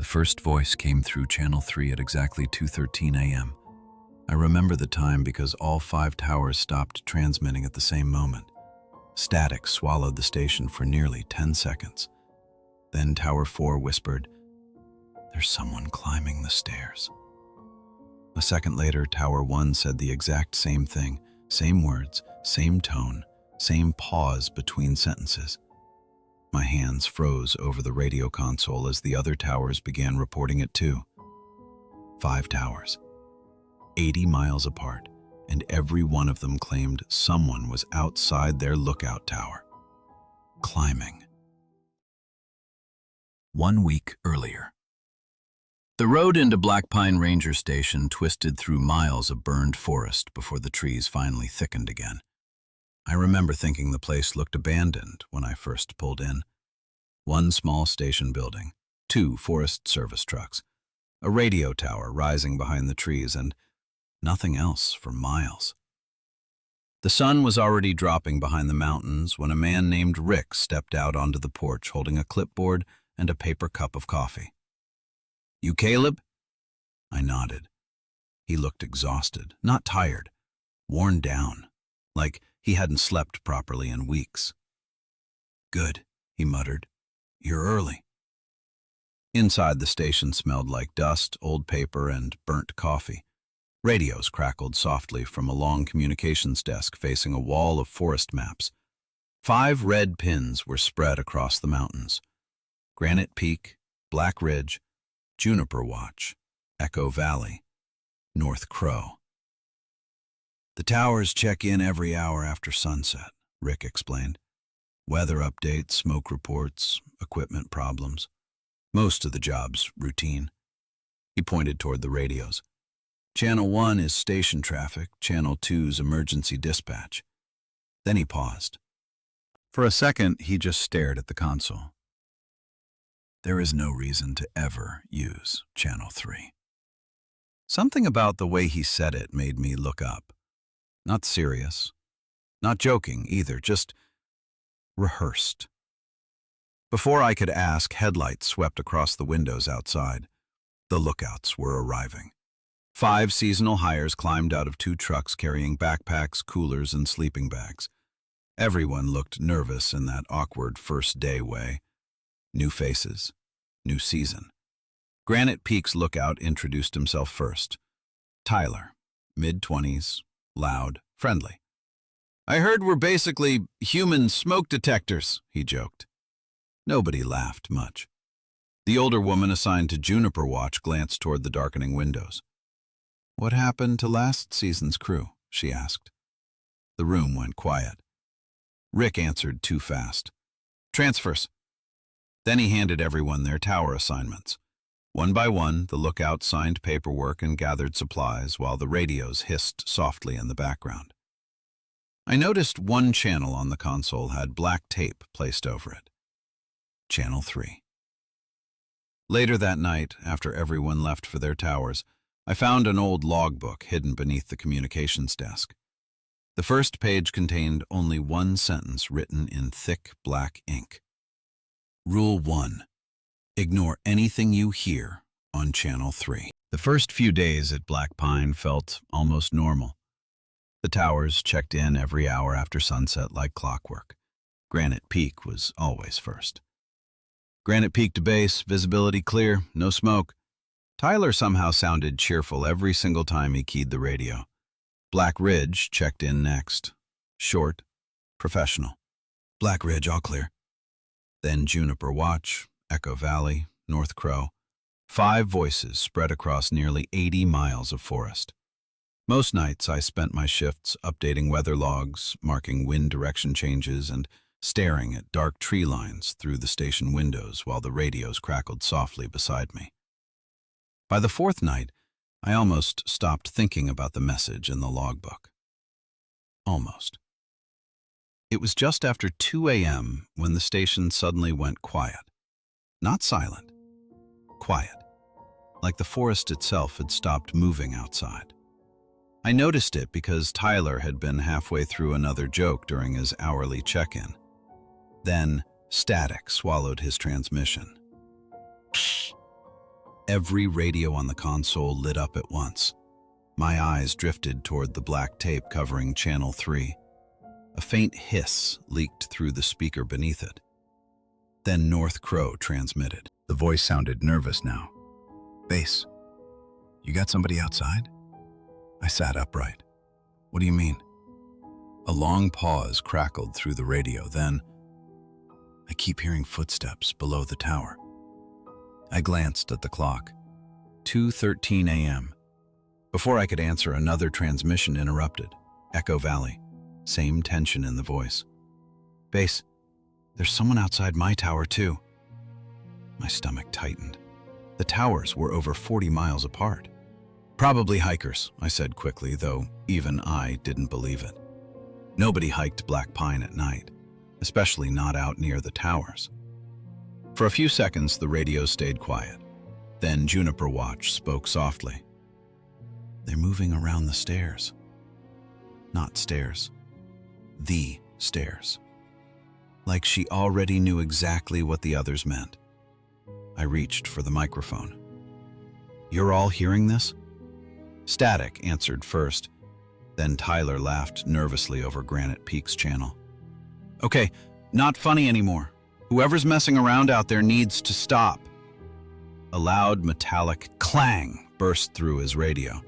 The first voice came through Channel 3 at exactly 2:13 a.m. I remember the time because all 5 towers stopped transmitting at the same moment. Static swallowed the station for nearly 10 seconds. Then Tower 4 whispered, "There's someone climbing the stairs." A second later, Tower 1 said the exact same thing, same words, same tone, same pause between sentences. My hands froze over the radio console as the other towers began reporting it too. 5 towers, 80 miles apart, and every one of them claimed someone was outside their lookout tower, climbing. 1 week earlier. The road into Black Pine Ranger Station twisted through miles of burned forest before the trees finally thickened again. I remember thinking the place looked abandoned when I first pulled in. 1 small station building, 2 Forest Service trucks, a radio tower rising behind the trees, and nothing else for miles. The sun was already dropping behind the mountains when a man named Rick stepped out onto the porch holding a clipboard and a paper cup of coffee. "You Caleb?" I nodded. He looked exhausted, not tired, worn down, like he hadn't slept properly in weeks. "Good," he muttered. "You're early." Inside, the station smelled like dust, old paper, and burnt coffee. Radios crackled softly from a long communications desk facing a wall of forest maps. 5 red pins were spread across the mountains: Granite Peak, Black Ridge, Juniper Watch, Echo Valley, North Crow. "The towers check in every hour after sunset," Rick explained. "Weather updates, smoke reports, equipment problems. Most of the job's routine." He pointed toward the radios. "Channel 1 is station traffic, Channel 2's emergency dispatch." Then he paused. For a second, he just stared at the console. "There is no reason to ever use Channel 3. Something about the way he said it made me look up. Not serious, not joking either, just rehearsed. Before I could ask, headlights swept across the windows outside. The lookouts were arriving. 5 seasonal hires climbed out of 2 trucks carrying backpacks, coolers, and sleeping bags. Everyone looked nervous in that awkward first-day way. New faces, new season. Granite Peak's lookout introduced himself first. Tyler, mid-20s, loud, friendly. "I heard we're basically human smoke detectors," he joked. Nobody laughed much. The older woman assigned to Juniper Watch glanced toward the darkening windows. "What happened to last season's crew?" she asked. The room went quiet. Rick answered too fast. "Transfers." Then he handed everyone their tower assignments. One by one, the lookout signed paperwork and gathered supplies while the radios hissed softly in the background. I noticed 1 channel on the console had black tape placed over it. Channel 3. Later that night, after everyone left for their towers, I found an old logbook hidden beneath the communications desk. The first page contained only 1 sentence written in thick black ink. Rule 1. Ignore anything you hear on Channel 3. The first few days at Black Pine felt almost normal. The towers checked in every hour after sunset like clockwork. Granite Peak was always first. Granite Peak to base, visibility clear, no smoke. Tyler somehow sounded cheerful every single time he keyed the radio. Black Ridge checked in next. Short, professional. "Black Ridge, all clear." Then Juniper Watch, Echo Valley, North Crow. 5 voices spread across nearly 80 miles of forest. Most nights I spent my shifts updating weather logs, marking wind direction changes, and staring at dark tree lines through the station windows while the radios crackled softly beside me. By the 4th night, I almost stopped thinking about the message in the logbook. Almost. It was just after 2 a.m. when the station suddenly went quiet. Not silent, quiet, like the forest itself had stopped moving outside. I noticed it because Tyler had been halfway through another joke during his hourly check-in. Then, static swallowed his transmission. Every radio on the console lit up at once. My eyes drifted toward the black tape covering Channel 3. A faint hiss leaked through the speaker beneath it. Then North Crow transmitted. The voice sounded nervous now. "Base, you got somebody outside?" I sat upright. "What do you mean?" A long pause crackled through the radio, then, "I keep hearing footsteps below the tower." I glanced at the clock. 2:13 a.m. Before I could answer, another transmission interrupted. Echo Valley. Same tension in the voice. "Base, there's someone outside my tower too." My stomach tightened. The towers were over 40 miles apart. "Probably hikers," I said quickly, though even I didn't believe it. Nobody hiked Black Pine at night, especially not out near the towers. For a few seconds, the radio stayed quiet. Then Juniper Watch spoke softly. "They're moving around the stairs." Not stairs. The stairs. Like she already knew exactly what the others meant. I reached for the microphone. "You're all hearing this?" Static answered first. Then Tyler laughed nervously over Granite Peak's channel. "Okay, not funny anymore. Whoever's messing around out there needs to stop." A loud metallic clang burst through his radio,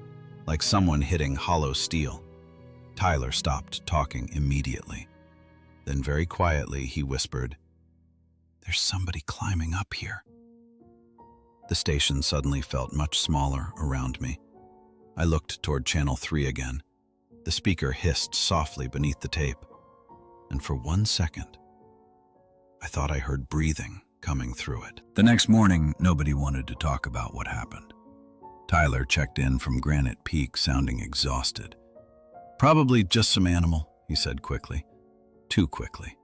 like someone hitting hollow steel. Tyler stopped talking immediately. Then very quietly he whispered, "There's somebody climbing up here." The station suddenly felt much smaller around me. I looked toward Channel 3 again. The speaker hissed softly beneath the tape. And for 1 second, I thought I heard breathing coming through it. The next morning, nobody wanted to talk about what happened. Tyler checked in from Granite Peak sounding exhausted. "Probably just some animal," he said quickly. Too quickly.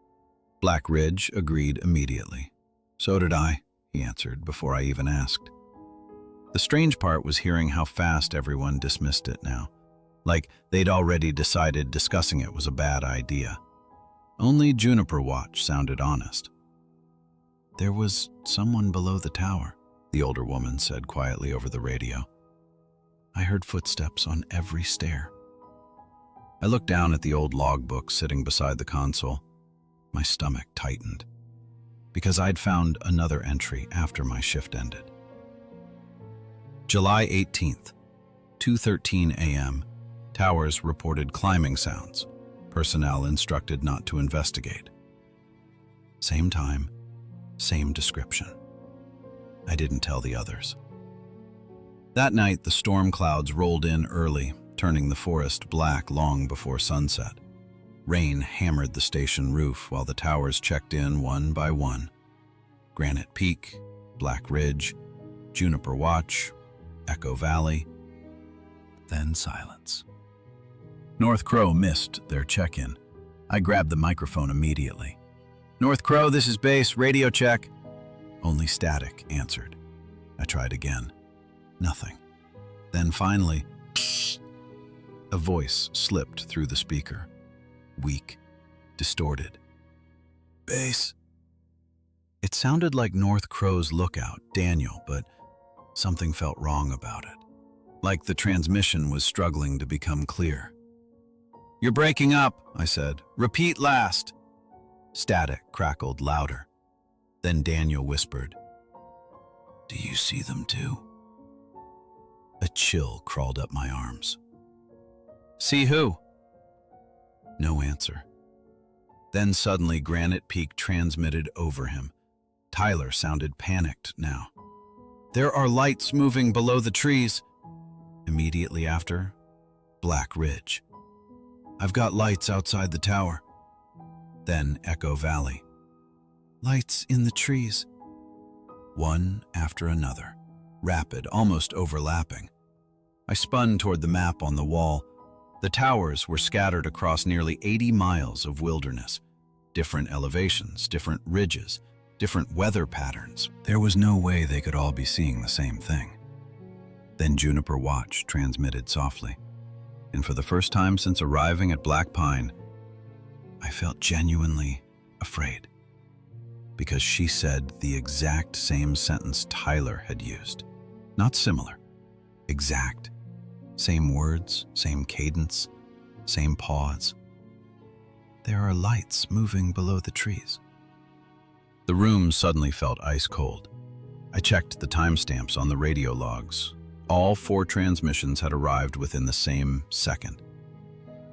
Black Ridge agreed immediately. "So did I," he answered before I even asked. The strange part was hearing how fast everyone dismissed it now, like they'd already decided discussing it was a bad idea. Only Juniper Watch sounded honest. "There was someone below the tower," the older woman said quietly over the radio. "I heard footsteps on every stair." I looked down at the old logbook sitting beside the console. My stomach tightened, because I'd found another entry after my shift ended. July 18th, 2:13 a.m. Towers reported climbing sounds. Personnel instructed not to investigate. Same time, same description. I didn't tell the others. That night, the storm clouds rolled in early, turning the forest black long before sunset. Rain hammered the station roof while the towers checked in one by one. Granite Peak, Black Ridge, Juniper Watch, Echo Valley. Then silence. North Crow missed their check-in. I grabbed the microphone immediately. "North Crow, this is Base, radio check." Only static answered. I tried again. Nothing. Then finally, a voice slipped through the speaker. Weak, distorted. "Base." It sounded like North Crow's lookout, Daniel, but something felt wrong about it. Like the transmission was struggling to become clear. "You're breaking up," I said. "Repeat last." Static crackled louder. Then Daniel whispered, "Do you see them too?" A chill crawled up my arms. "See who?" No answer. Then suddenly Granite Peak transmitted over him. Tyler sounded panicked now. "There are lights moving below the trees." Immediately after, Black Ridge. "I've got lights outside the tower." Then Echo Valley. "Lights in the trees." One after another, rapid, almost overlapping. I spun toward the map on the wall. The towers were scattered across nearly 80 miles of wilderness. Different elevations, different ridges, different weather patterns. There was no way they could all be seeing the same thing. Then Juniper Watch transmitted softly. And for the first time since arriving at Black Pine, I felt genuinely afraid. Because she said the exact same sentence Tyler had used. Not similar. Exact. Same words, same cadence, same pause. There are lights moving below the trees. The room suddenly felt ice cold. I checked the timestamps on the radio logs. All 4 transmissions had arrived within the same second.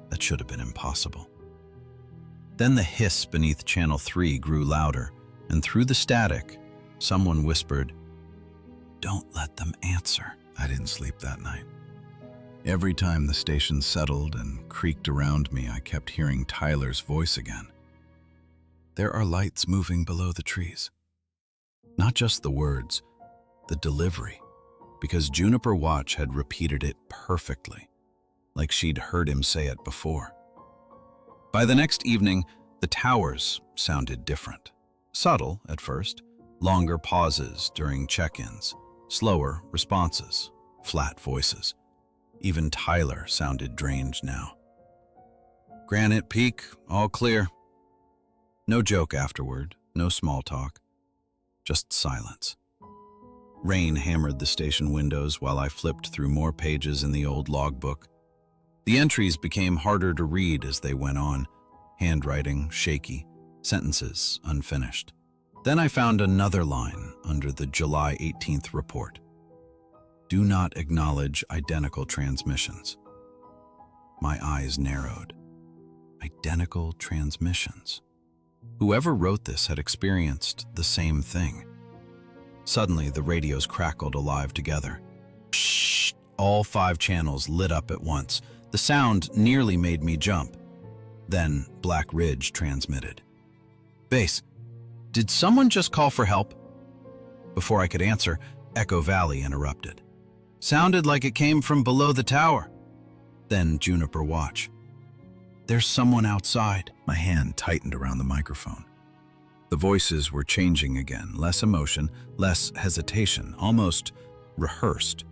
That should have been impossible. Then the hiss beneath Channel 3 grew louder, and through the static, someone whispered, "Don't let them answer." I didn't sleep that night. Every time the station settled and creaked around me, I kept hearing Tyler's voice again. There are lights moving below the trees. Not just the words, the delivery, because Juniper Watch had repeated it perfectly, like she'd heard him say it before. By the next evening, the towers sounded different. Subtle at first, longer pauses during check-ins, slower responses, flat voices. Even Tyler sounded drained now. "Granite Peak, all clear." No joke afterward, no small talk, just silence. Rain hammered the station windows while I flipped through more pages in the old logbook. The entries became harder to read as they went on, handwriting shaky, sentences unfinished. Then I found another line under the July 18th report. "Do not acknowledge identical transmissions." My eyes narrowed. Identical transmissions. Whoever wrote this had experienced the same thing. Suddenly, the radios crackled alive together. Shh! All 5 channels lit up at once. The sound nearly made me jump. Then Black Ridge transmitted. "Base, did someone just call for help?" Before I could answer, Echo Valley interrupted. "Sounded like it came from below the tower." Then Juniper Watch. "There's someone outside." My hand tightened around the microphone. The voices were changing again, less emotion, less hesitation, almost rehearsed.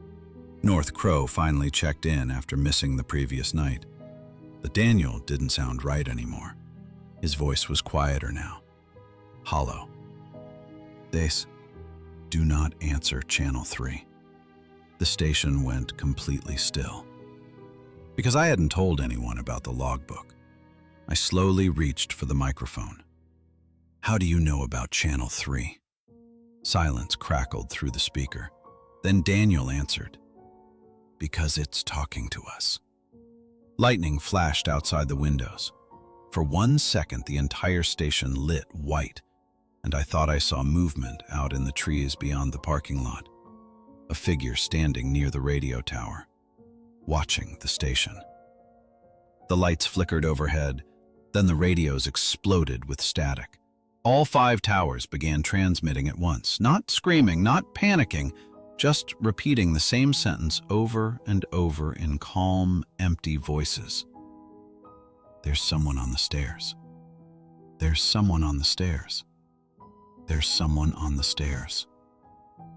North Crow finally checked in after missing the previous night. But Daniel didn't sound right anymore. His voice was quieter now, hollow. "Dace, do not answer Channel 3. The station went completely still. Because I hadn't told anyone about the logbook, I slowly reached for the microphone. "How do you know about Channel 3? Silence crackled through the speaker. Then Daniel answered, "Because it's talking to us." Lightning flashed outside the windows. For 1 second, the entire station lit white, and I thought I saw movement out in the trees beyond the parking lot. A figure standing near the radio tower, watching the station. The lights flickered overhead, then the radios exploded with static. All 5 towers began transmitting at once, not screaming, not panicking, just repeating the same sentence over and over in calm, empty voices. "There's someone on the stairs. There's someone on the stairs. There's someone on the stairs."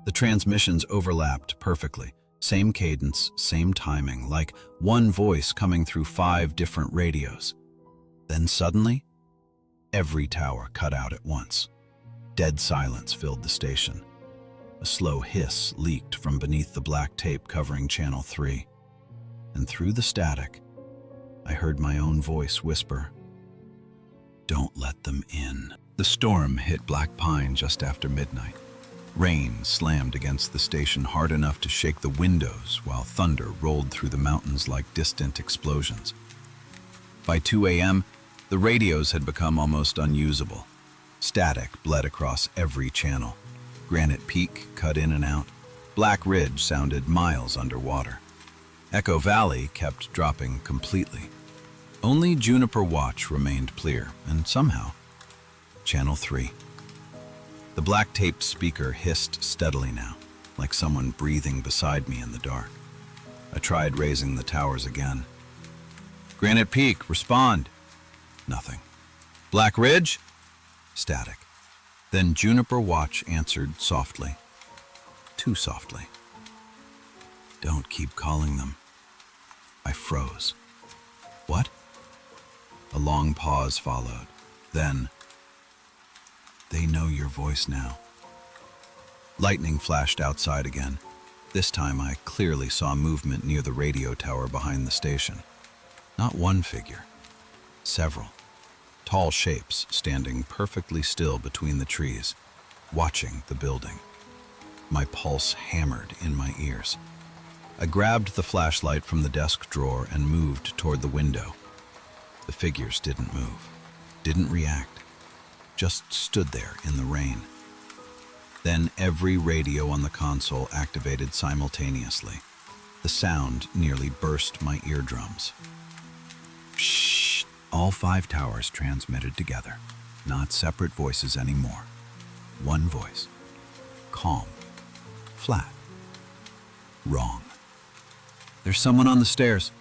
The transmissions overlapped perfectly. Same cadence, same timing, like one voice coming through 5 different radios. Then suddenly, every tower cut out at once. Dead silence filled the station. A slow hiss leaked from beneath the black tape covering Channel 3. And through the static, I heard my own voice whisper, "Don't let them in." The storm hit Black Pine just after midnight. Rain slammed against the station hard enough to shake the windows, while thunder rolled through the mountains like distant explosions. By 2 a.m., the radios had become almost unusable. Static bled across every channel. Granite Peak cut in and out. Black Ridge sounded miles underwater. Echo Valley kept dropping completely. Only Juniper Watch remained clear, and somehow, Channel 3. The black tape speaker hissed steadily now, like someone breathing beside me in the dark. I tried raising the towers again. "Granite Peak, respond." Nothing. "Black Ridge?" Static. Then Juniper Watch answered softly. Too softly. "Don't keep calling them." I froze. "What?" A long pause followed. Then, "They know your voice now." Lightning flashed outside again. This time I clearly saw movement near the radio tower behind the station. Not one figure, several. Tall shapes standing perfectly still between the trees, watching the building. My pulse hammered in my ears. I grabbed the flashlight from the desk drawer and moved toward the window. The figures didn't move, didn't react, just stood there in the rain. Then every radio on the console activated simultaneously. The sound nearly burst my eardrums. Shh! All 5 towers transmitted together, not separate voices anymore. One voice. Calm. Flat. Wrong. There's someone on the stairs.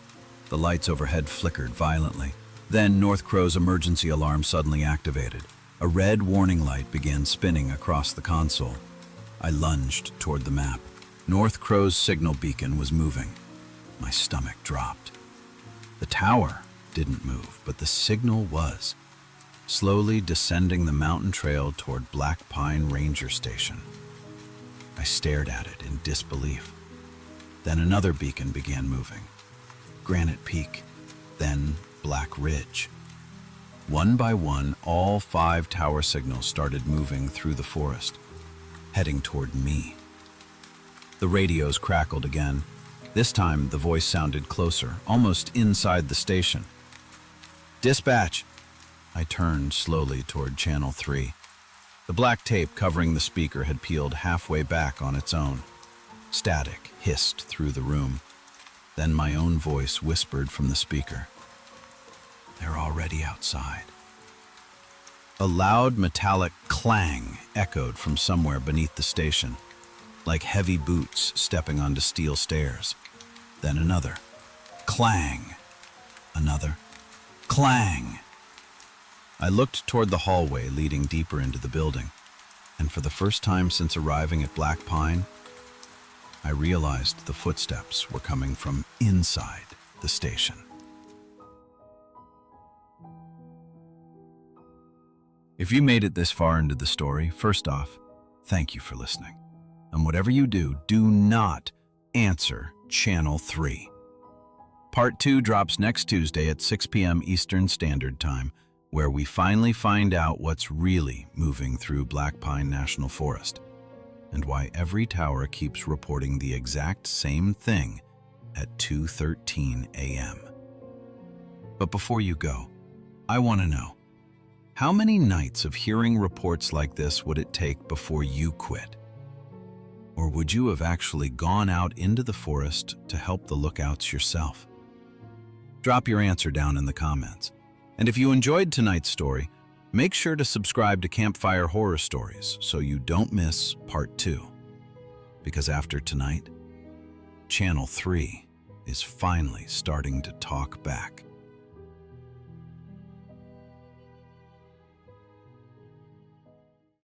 The lights overhead flickered violently. Then North Crow's emergency alarm suddenly activated. A red warning light began spinning across the console. I lunged toward the map. North Crow's signal beacon was moving. My stomach dropped. The tower didn't move, but the signal was, slowly descending the mountain trail toward Black Pine Ranger Station. I stared at it in disbelief. Then another beacon began moving. Granite Peak, then Black Ridge. One by one, all 5 tower signals started moving through the forest, heading toward me. The radios crackled again. This time, the voice sounded closer, almost inside the station. Dispatch! I turned slowly toward Channel 3. The black tape covering the speaker had peeled halfway back on its own. Static hissed through the room. Then my own voice whispered from the speaker. They're already outside. A loud metallic clang echoed from somewhere beneath the station, like heavy boots stepping onto steel stairs. Then another clang, another clang. I looked toward the hallway leading deeper into the building, and for the first time since arriving at Black Pine, I realized the footsteps were coming from inside the station. If you made it this far into the story, first off, thank you for listening. And whatever you do, do not answer Channel 3. Part 2 drops next Tuesday at 6 p.m. Eastern Standard Time, where we finally find out what's really moving through Black Pine National Forest, and why every tower keeps reporting the exact same thing at 2:13 a.m. But before you go, I want to know, how many nights of hearing reports like this would it take before you quit? Or would you have actually gone out into the forest to help the lookouts yourself? Drop your answer down in the comments. And if you enjoyed tonight's story, make sure to subscribe to Campfire Horror Stories so you don't miss Part 2. Because after tonight, Channel 3 is finally starting to talk back.